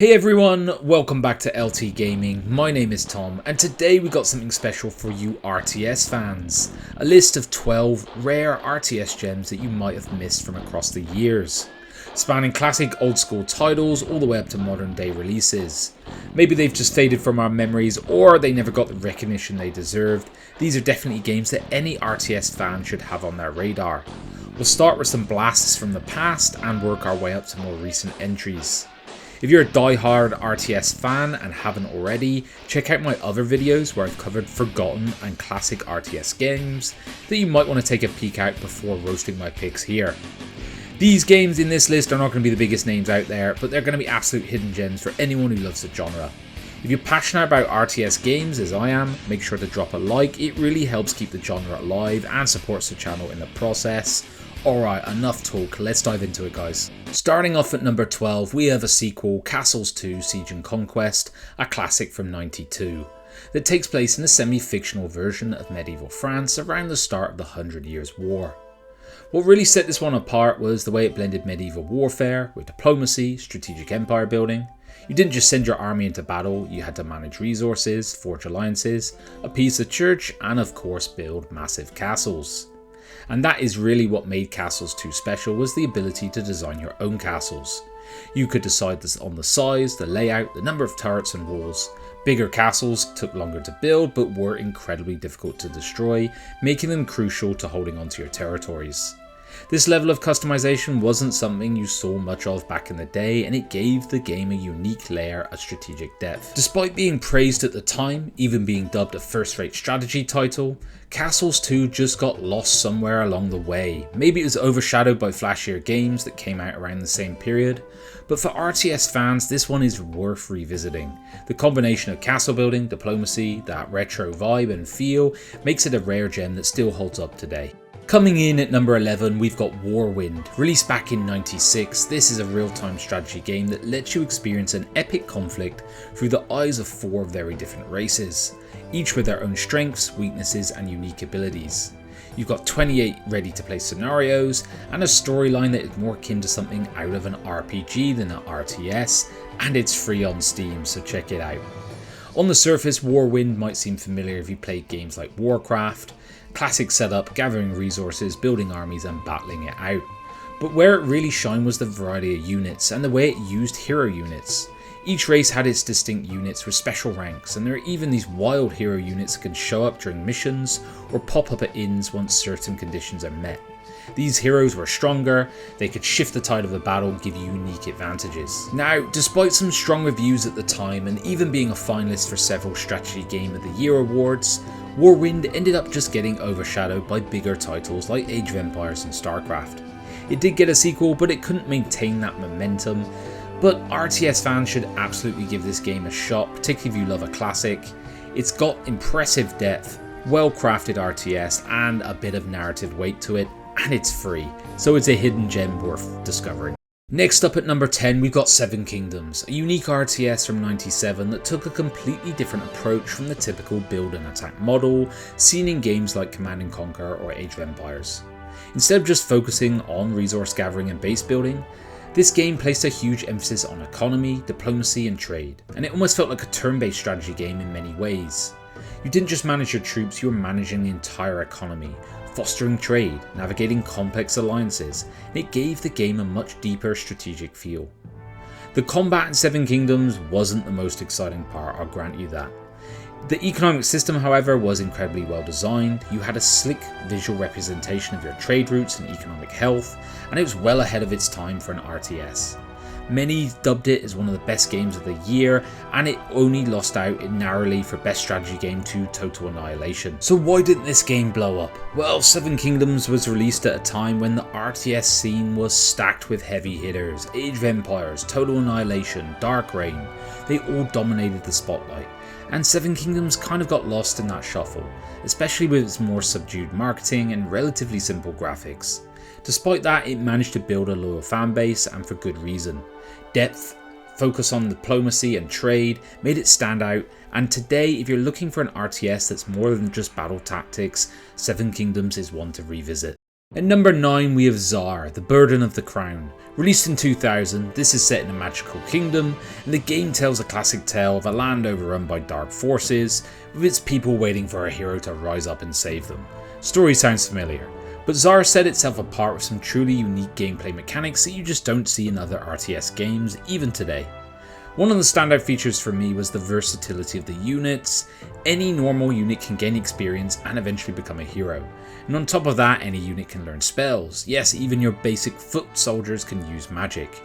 Hey everyone, welcome back to LT Gaming. My name is Tom and today we got something special for you RTS fans. A list of 12 rare RTS gems that you might have missed from across the years. Spanning classic old school titles all the way up to modern day releases. Maybe they've just faded from our memories or they never got the recognition they deserved. These are definitely games that any RTS fan should have on their radar. We'll start with some blasts from the past and work our way up to more recent entries. If you're a die-hard RTS fan and haven't already, check out my other videos where I've covered forgotten and classic RTS games that you might want to take a peek at before roasting my picks here. These games in this list are not going to be the biggest names out there, but they're going to be absolute hidden gems for anyone who loves the genre. If you're passionate about RTS games as I am, make sure to drop a like, it really helps keep the genre alive and supports the channel in the process. Alright, enough talk, let's dive into it guys. Starting off at number 12, we have a sequel, Castles 2 Siege and Conquest, a classic from '92, that takes place in a semi-fictional version of medieval France around the start of the 100 Years' War. What really set this one apart was the way it blended medieval warfare with diplomacy, strategic empire building. You didn't just send your army into battle, you had to manage resources, forge alliances, appease the church, and of course build massive castles. And that is really what made Castles 2 special, was the ability to design your own castles. You could decide on the size, the layout, the number of turrets and walls. Bigger castles took longer to build but were incredibly difficult to destroy, making them crucial to holding onto your territories. This level of customization wasn't something you saw much of back in the day, and it gave the game a unique layer of strategic depth. Despite being praised at the time, even being dubbed a first-rate strategy title, Castles 2 just got lost somewhere along the way. Maybe it was overshadowed by flashier games that came out around the same period, but for RTS fans this one is worth revisiting. The combination of castle building, diplomacy, that retro vibe and feel makes it a rare gem that still holds up today. Coming in at number 11, we've got Warwind. Released back in '96, this is a real-time strategy game that lets you experience an epic conflict through the eyes of 4 very different races, each with their own strengths, weaknesses and unique abilities. You've got 28 ready-to-play scenarios and a storyline that is more akin to something out of an RPG than an RTS, and it's free on Steam, so check it out. On the surface, Warwind might seem familiar if you played games like Warcraft. Classic setup, gathering resources, building armies and battling it out. But where it really shined was the variety of units and the way it used hero units. Each race had its distinct units with special ranks, and there are even these wild hero units that can show up during missions or pop up at inns once certain conditions are met. These heroes were stronger, they could shift the tide of the battle and give you unique advantages. Now, despite some strong reviews at the time and even being a finalist for several Strategy Game of the Year awards, Warwind ended up just getting overshadowed by bigger titles like Age of Empires and StarCraft. It did get a sequel, but it couldn't maintain that momentum. But RTS fans should absolutely give this game a shot, particularly if you love a classic. It's got impressive depth, well-crafted RTS and a bit of narrative weight to it, and it's free, so it's a hidden gem worth discovering. Next up at number 10, we've got Seven Kingdoms, a unique RTS from '97 that took a completely different approach from the typical build and attack model seen in games like Command & Conquer or Age of Empires. Instead of just focusing on resource gathering and base building, this game placed a huge emphasis on economy, diplomacy and trade, and it almost felt like a turn-based strategy game in many ways. You didn't just manage your troops, you were managing the entire economy, fostering trade, navigating complex alliances, and it gave the game a much deeper strategic feel. The combat in Seven Kingdoms wasn't the most exciting part, I'll grant you that. The economic system, however, was incredibly well designed. You had a slick visual representation of your trade routes and economic health, and it was well ahead of its time for an RTS. Many dubbed it as one of the best games of the year, and it only lost out narrowly for Best Strategy Game to Total Annihilation. So why didn't this game blow up? Well, Seven Kingdoms was released at a time when the RTS scene was stacked with heavy hitters. Age of Empires, Total Annihilation, Dark Reign, they all dominated the spotlight. And Seven Kingdoms kind of got lost in that shuffle, especially with its more subdued marketing and relatively simple graphics. Despite that, it managed to build a loyal fan base, and for good reason. Depth, focus on diplomacy and trade made it stand out, and today if you're looking for an RTS that's more than just battle tactics, Seven Kingdoms is one to revisit. At number 9 we have Tzar, the Burden of the Crown. Released in 2000, this is set in a magical kingdom, and the game tells a classic tale of a land overrun by dark forces, with its people waiting for a hero to rise up and save them. Story sounds familiar, but Tzar set itself apart with some truly unique gameplay mechanics that you just don't see in other RTS games, even today. One of the standout features for me was the versatility of the units. Any normal unit can gain experience and eventually become a hero. And on top of that, any unit can learn spells. Yes, even your basic foot soldiers can use magic.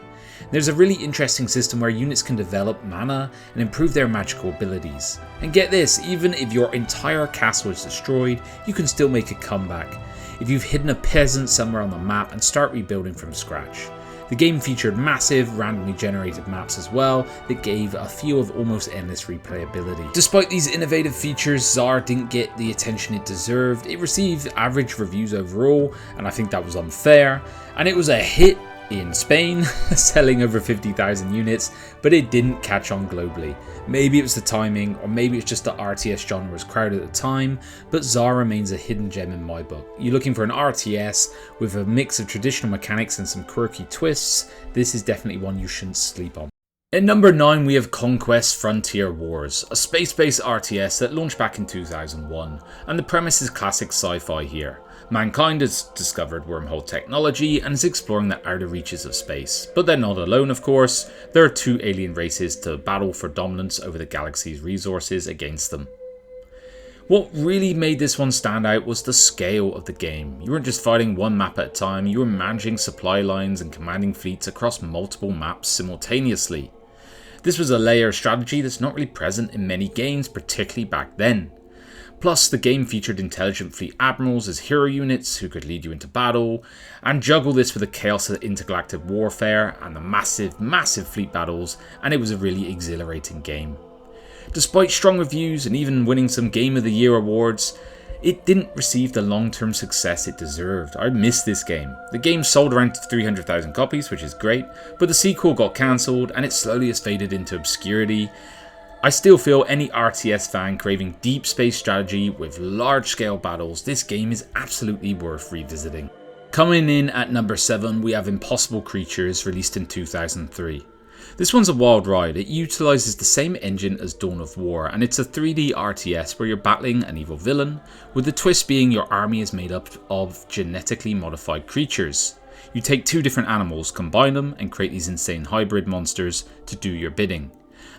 There's a really interesting system where units can develop mana and improve their magical abilities. And get this, even if your entire castle is destroyed, you can still make a comeback if you've hidden a peasant somewhere on the map and start rebuilding from scratch. The game featured massive, randomly generated maps as well that gave a feel of almost endless replayability. Despite these innovative features, Tzar didn't get the attention it deserved. It received average reviews overall, and I think that was unfair. And it was a hit in Spain, selling over 50,000 units, but it didn't catch on globally. Maybe it was the timing, or maybe it's just the RTS genre was crowded at the time, but Tzar remains a hidden gem in my book. You're looking for an RTS with a mix of traditional mechanics and some quirky twists, this is definitely one you shouldn't sleep on. At number 9 we have Conquest Frontier Wars, a space-based RTS that launched back in 2001, and the premise is classic sci-fi here. Mankind has discovered wormhole technology and is exploring the outer reaches of space. But they're not alone, of course. There are two alien races to battle for dominance over the galaxy's resources against them. What really made this one stand out was the scale of the game. You weren't just fighting one map at a time, you were managing supply lines and commanding fleets across multiple maps simultaneously. This was a layer of strategy that's not really present in many games, particularly back then. Plus, the game featured intelligent fleet admirals as hero units who could lead you into battle, and juggle this with the chaos of intergalactic warfare and the massive fleet battles, and it was a really exhilarating game. Despite strong reviews and even winning some Game of the Year awards, it didn't receive the long-term success it deserved. I missed this game. The game sold around 300,000 copies, which is great, but the sequel got cancelled and it slowly has faded into obscurity. I still feel any RTS fan craving deep space strategy with large scale battles, this game is absolutely worth revisiting. Coming in at number 7 we have Impossible Creatures, released in 2003. This one's a wild ride. It utilises the same engine as Dawn of War, and it's a 3D RTS where you're battling an evil villain, with the twist being your army is made up of genetically modified creatures. You take two different animals, combine them and create these insane hybrid monsters to do your bidding.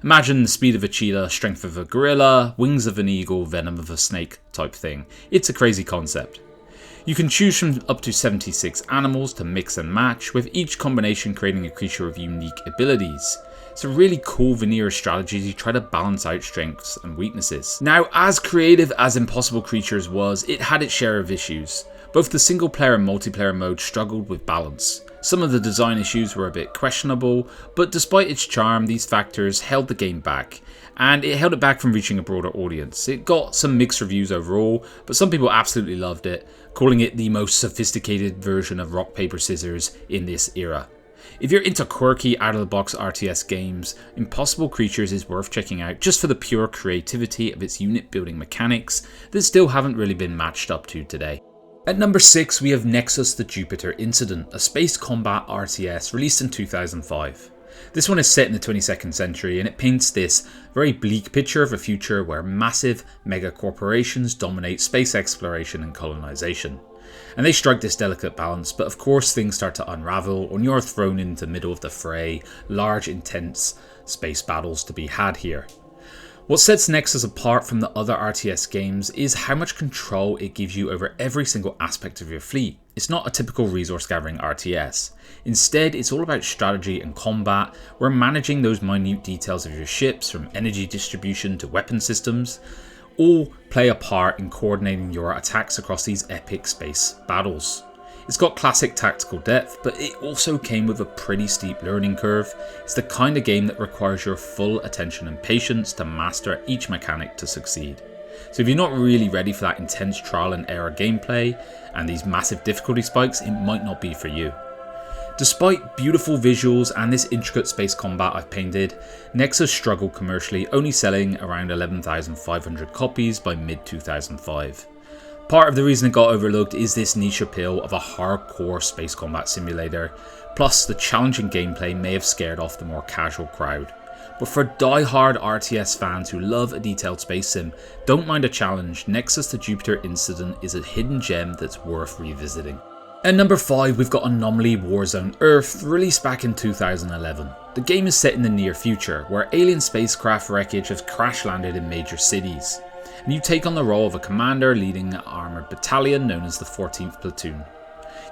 Imagine the speed of a cheetah, strength of a gorilla, wings of an eagle, venom of a snake type thing. It's a crazy concept. You can choose from up to 76 animals to mix and match, with each combination creating a creature with unique abilities. It's a really cool veneer of strategies. You try to balance out strengths and weaknesses. Now, as creative as Impossible Creatures was, it had its share of issues. Both the single player and multiplayer mode struggled with balance. Some of the design issues were a bit questionable, but despite its charm, these factors held the game back, and it held it back from reaching a broader audience. It got some mixed reviews overall, but some people absolutely loved it, calling it the most sophisticated version of rock, paper, scissors in this era. If you're into quirky, out-of-the-box RTS games, Impossible Creatures is worth checking out just for the pure creativity of its unit building mechanics that still haven't really been matched up to today. At number 6 we have Nexus the Jupiter Incident, a space combat RTS released in 2005. This one is set in the 22nd century and it paints this very bleak picture of a future where massive mega corporations dominate space exploration and colonization. And they strike this delicate balance, but of course things start to unravel when you're thrown into the middle of the fray, large intense space battles to be had here. What sets Nexus apart from the other RTS games is how much control it gives you over every single aspect of your fleet. It's not a typical resource gathering RTS. Instead, it's all about strategy and combat, where managing those minute details of your ships, from energy distribution to weapon systems, all play a part in coordinating your attacks across these epic space battles. It's got classic tactical depth, but it also came with a pretty steep learning curve. It's the kind of game that requires your full attention and patience to master each mechanic to succeed. So if you're not really ready for that intense trial and error gameplay and these massive difficulty spikes, it might not be for you. Despite beautiful visuals and this intricate space combat I've painted, Nexus struggled commercially, only selling around 11,500 copies by mid-2005. Part of the reason it got overlooked is this niche appeal of a hardcore space combat simulator, plus the challenging gameplay may have scared off the more casual crowd. But for die-hard RTS fans who love a detailed space sim, don't mind a challenge, Nexus the Jupiter incident is a hidden gem that's worth revisiting. At number 5 we've got Anomaly Warzone Earth, released back in 2011. The game is set in the near future, where alien spacecraft wreckage has crash landed in major cities, and you take on the role of a commander leading an armoured battalion known as the 14th Platoon.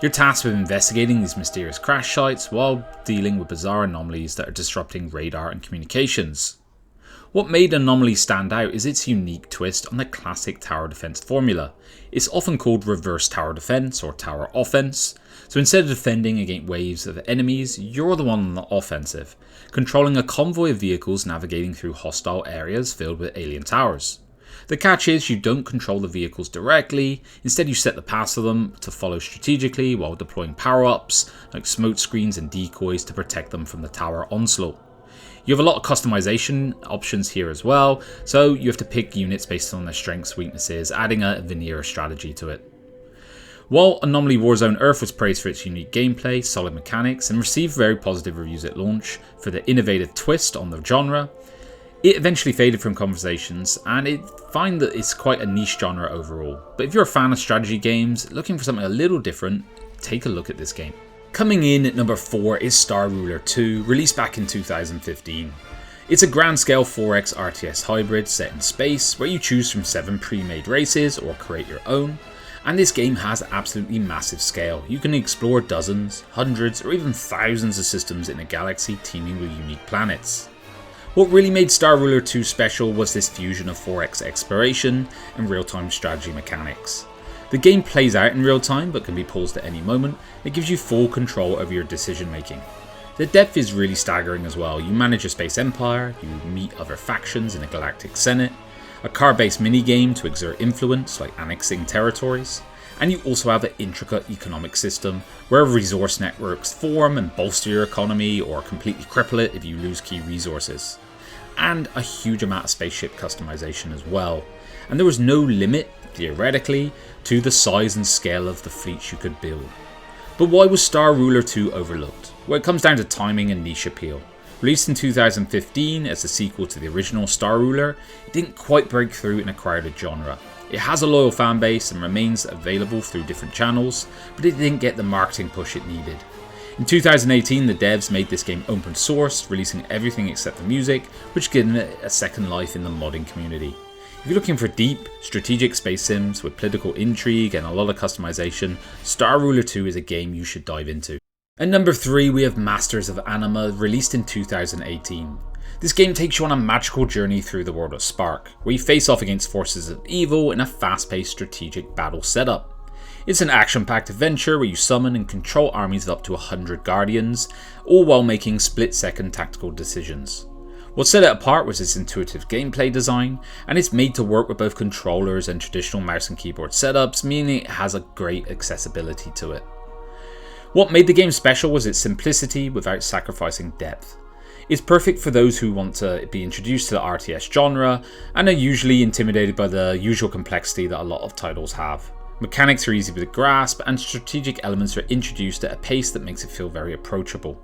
You're tasked with investigating these mysterious crash sites while dealing with bizarre anomalies that are disrupting radar and communications. What made Anomaly stand out is its unique twist on the classic tower defense formula. It's often called reverse tower defense or tower offense, so instead of defending against waves of enemies, you're the one on the offensive, controlling a convoy of vehicles navigating through hostile areas filled with alien towers. The catch is you don't control the vehicles directly, instead you set the paths for them to follow strategically while deploying power-ups like smoke screens and decoys to protect them from the tower onslaught. You have a lot of customization options here as well, so you have to pick units based on their strengths, weaknesses, adding a veneer strategy to it. While Anomaly Warzone Earth was praised for its unique gameplay, solid mechanics, and received very positive reviews at launch for the innovative twist on the genre, it eventually faded from conversations, and I find that it's quite a niche genre overall. But if you're a fan of strategy games, looking for something a little different, take a look at this game. Coming in at number 4 is Star Ruler 2, released back in 2015. It's a grand-scale 4X RTS hybrid set in space, where you choose from 7 pre-made races or create your own, and this game has absolutely massive scale. You can explore dozens, hundreds, or even thousands of systems in a galaxy teeming with unique planets. What really made Star Ruler 2 special was this fusion of 4X exploration and real-time strategy mechanics. The game plays out in real time but can be paused at any moment. It gives you full control over your decision making. The depth is really staggering as well. You manage a space empire, you meet other factions in a galactic senate, a card-based minigame to exert influence like annexing territories, and you also have an intricate economic system where resource networks form and bolster your economy or completely cripple it if you lose key resources. And a huge amount of spaceship customization as well. And there was no limit, theoretically, to the size and scale of the fleets you could build. But why was Star Ruler 2 overlooked? Well, it comes down to timing and niche appeal. Released in 2015 as a sequel to the original Star Ruler, it didn't quite break through in a crowded genre. It has a loyal fan base and remains available through different channels, but it didn't get the marketing push it needed. In 2018, the devs made this game open source, releasing everything except the music, which gave it a second life in the modding community. If you're looking for deep, strategic space sims with political intrigue and a lot of customization, Star Ruler 2 is a game you should dive into. At number 3 we have Masters of Anima, released in 2018. This game takes you on a magical journey through the world of Spark, where you face off against forces of evil in a fast-paced strategic battle setup. It's an action-packed adventure where you summon and control armies of up to 100 guardians, all while making split-second tactical decisions. What set it apart was its intuitive gameplay design, and it's made to work with both controllers and traditional mouse and keyboard setups, meaning it has a great accessibility to it. What made the game special was its simplicity without sacrificing depth. It's perfect for those who want to be introduced to the RTS genre and are usually intimidated by the usual complexity that a lot of titles have. Mechanics are easy to grasp, and strategic elements are introduced at a pace that makes it feel very approachable.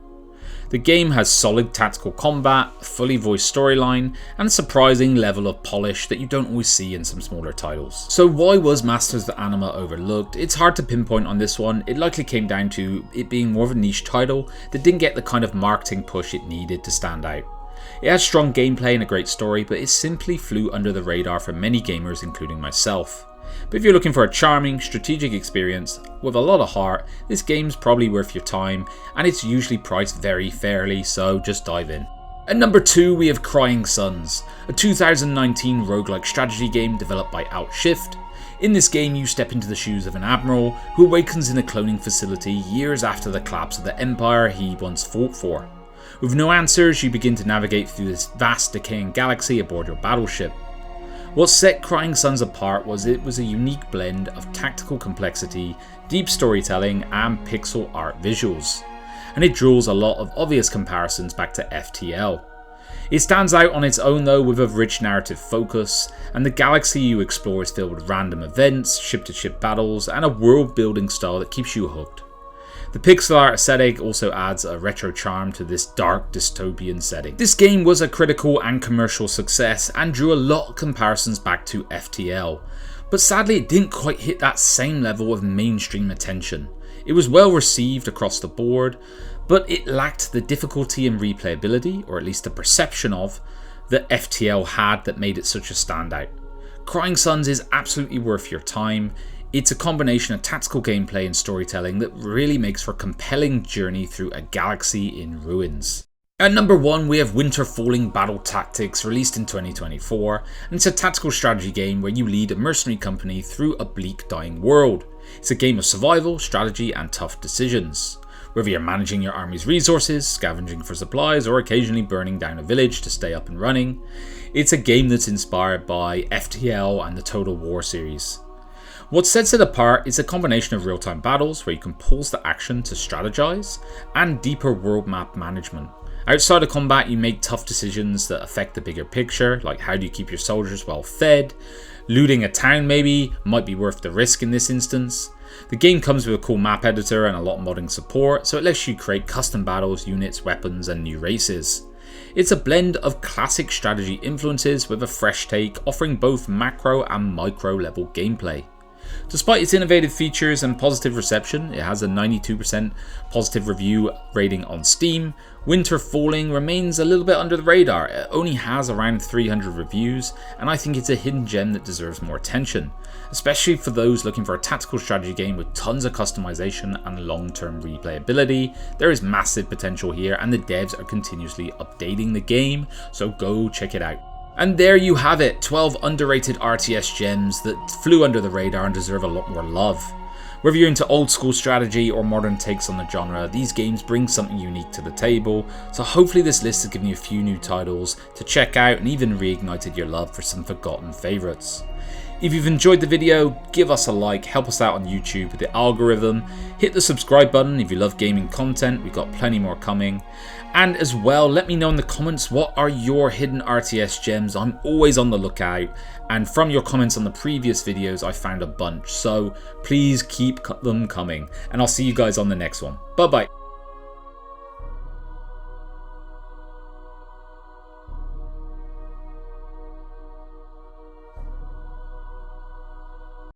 The game has solid tactical combat, a fully voiced storyline, and a surprising level of polish that you don't always see in some smaller titles. So why was Masters of Anima overlooked? It's hard to pinpoint on this one. It likely came down to it being more of a niche title that didn't get the kind of marketing push it needed to stand out. It has strong gameplay and a great story, but it simply flew under the radar for many gamers, including myself. But if you're looking for a charming, strategic experience with a lot of heart, this game's probably worth your time, and it's usually priced very fairly, so just dive in. At number 2 we have Crying Suns, a 2019 roguelike strategy game developed by Outshift. In this game you step into the shoes of an admiral who awakens in a cloning facility years after the collapse of the empire he once fought for. With no answers, you begin to navigate through this vast decaying galaxy aboard your battleship. What set Crying Suns apart was it was a unique blend of tactical complexity, deep storytelling, and pixel art visuals, and it draws a lot of obvious comparisons back to FTL. It stands out on its own though, with a rich narrative focus, and the galaxy you explore is filled with random events, ship-to-ship battles, and a world-building style that keeps you hooked. The pixel art aesthetic also adds a retro charm to this dark dystopian setting. This game was a critical and commercial success and drew a lot of comparisons back to FTL, but sadly it didn't quite hit that same level of mainstream attention. It was well received across the board, but it lacked the difficulty and replayability, or at least the perception of, that FTL had that made it such a standout. Crying Suns is absolutely worth your time. It's a combination of tactical gameplay and storytelling that really makes for a compelling journey through a galaxy in ruins. At number 1 we have Winter Falling Battle Tactics, released in 2024, and it's a tactical strategy game where you lead a mercenary company through a bleak dying world. It's a game of survival, strategy and tough decisions. Whether you're managing your army's resources, scavenging for supplies, or occasionally burning down a village to stay up and running, it's a game that's inspired by FTL and the Total War series. What sets it apart is a combination of real-time battles where you can pause the action to strategize, and deeper world map management. Outside of combat, you make tough decisions that affect the bigger picture, like how do you keep your soldiers well fed. Looting a town maybe might be worth the risk in this instance. The game comes with a cool map editor and a lot of modding support, so it lets you create custom battles, units, weapons and new races. It's a blend of classic strategy influences with a fresh take, offering both macro and micro level gameplay. Despite its innovative features and positive reception, it has a 92% positive review rating on Steam. Winter Falling remains a little bit under the radar. It only has around 300 reviews, and I think it's a hidden gem that deserves more attention, especially for those looking for a tactical strategy game with tons of customization and long-term replayability. There is massive potential here, and the devs are continuously updating the game, so go check it out. And there you have it, 12 underrated RTS gems that flew under the radar and deserve a lot more love. Whether you're into old school strategy or modern takes on the genre, these games bring something unique to the table, so hopefully this list has given you a few new titles to check out and even reignited your love for some forgotten favourites. If you've enjoyed the video, give us a like, help us out on YouTube with the algorithm, hit the subscribe button if you love gaming content, we've got plenty more coming. And as well, let me know in the comments what are your hidden RTS gems. I'm always on the lookout, and from your comments on the previous videos I found a bunch, so please keep them coming, and I'll see you guys on the next one. Bye bye.